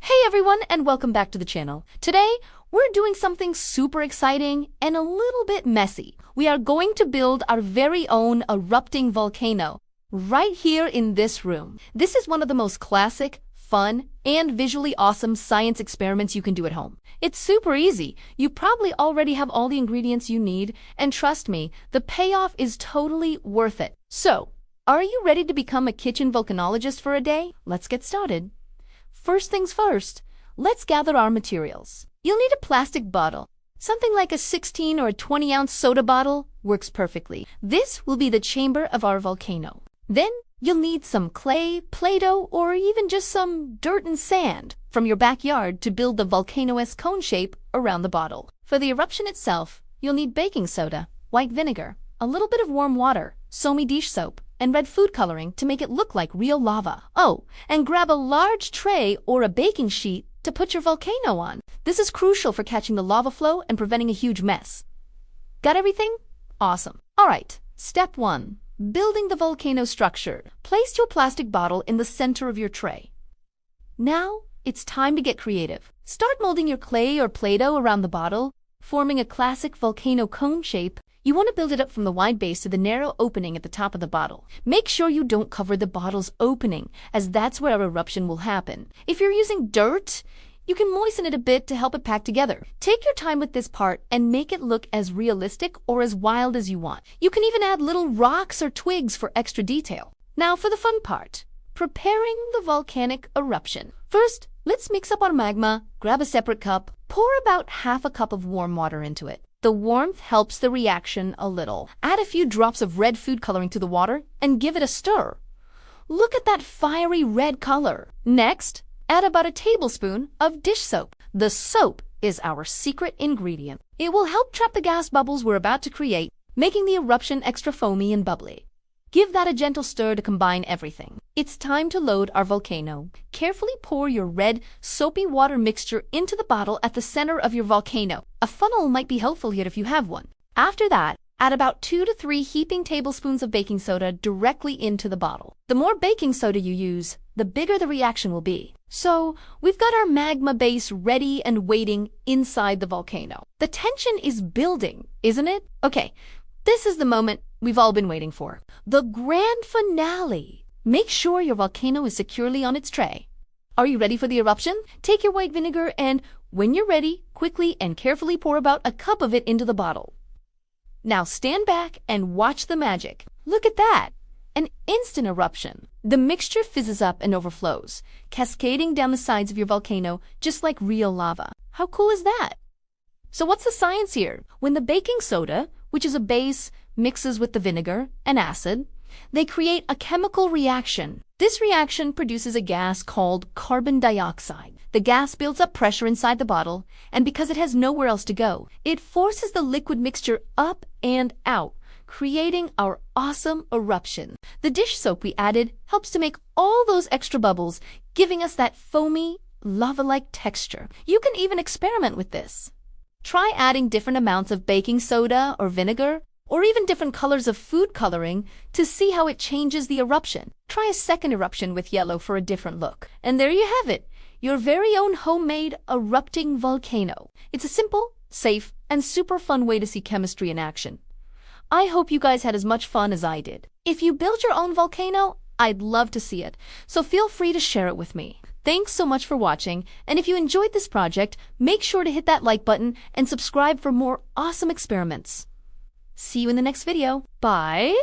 Hey everyone, and welcome back to the channel. Today, we're doing something super exciting and a little bit messy. We are going to build our very own erupting volcano right here in this room. This is one of the most classic, fun, and visually awesome science experiments you can do at home. It's super easy. You probably already have all the ingredients you need, and trust me, the payoff is totally worth it. So, are you ready to become a kitchen volcanologist for a day? Let's get started. First things first, let's gather our materials. You'll need a plastic bottle. Something like a 16 or a 20-ounce soda bottle works perfectly. This will be the chamber of our volcano. Then, you'll need some clay, Play-Doh, or even just some dirt and sand from your backyard to build the volcano-esque cone shape around the bottle. For the eruption itself, you'll need baking soda, white vinegar, a little bit of warm water, somi dish soap, and red food coloring to make it look like real lava. Oh, and grab a large tray or a baking sheet to put your volcano on. This is crucial for catching the lava flow and preventing a huge mess. Got everything? Awesome. All right, step 1. Building the volcano structure. Place your plastic bottle in the center of your tray. Now, it's time to get creative. Start molding your clay or Play-Doh around the bottle, forming a classic volcano cone shape. You want to build it up from the wide base to the narrow opening at the top of the bottle. Make sure you don't cover the bottle's opening, as that's where our eruption will happen. If you're using dirt, you can moisten it a bit to help it pack together. Take your time with this part and make it look as realistic or as wild as you want. You can even add little rocks or twigs for extra detail. Now for the fun part, preparing the volcanic eruption. First, let's mix up our magma, grab a separate cup, pour about half a cup of warm water into it. The warmth helps the reaction a little. Add a few drops of red food coloring to the water and give it a stir. Look at that fiery red color. Next, add about a tablespoon of dish soap. The soap is our secret ingredient. It will help trap the gas bubbles we're about to create, making the eruption extra foamy and bubbly. Give that a gentle stir to combine everything. It's time to load our volcano. Carefully pour your red, soapy water mixture into the bottle at the center of your volcano. A funnel might be helpful here if you have one. After that, add about 2 to 3 heaping tablespoons of baking soda directly into the bottle. The more baking soda you use, the bigger the reaction will be. So, we've got our magma base ready and waiting inside the volcano. The tension is building, isn't it? Okay, this is the moment we've all been waiting for. The grand finale. Make sure your volcano is securely on its tray. Are you ready for the eruption? Take your white vinegar and, when you're ready, quickly and carefully pour about a cup of it into the bottle. Now stand back and watch the magic. Look at that! An instant eruption. The mixture fizzes up and overflows, cascading down the sides of your volcano just like real lava. How cool is that? So what's the science here? When the baking soda, which is a base, mixes with the vinegar and acid, they create a chemical reaction. This reaction produces a gas called carbon dioxide. The gas builds up pressure inside the bottle, and because it has nowhere else to go, it forces the liquid mixture up and out, creating our awesome eruption. The dish soap we added helps to make all those extra bubbles, giving us that foamy, lava-like texture. You can even experiment with this. Try adding different amounts of baking soda or vinegar, or even different colors of food coloring to see how it changes the eruption. Try a second eruption with yellow for a different look. And there you have it, your very own homemade erupting volcano. It's a simple, safe, and super fun way to see chemistry in action. I hope you guys had as much fun as I did. If you build your own volcano, I'd love to see it, so feel free to share it with me. Thanks so much for watching, and if you enjoyed this project, make sure to hit that like button and subscribe for more awesome experiments. See you in the next video. Bye!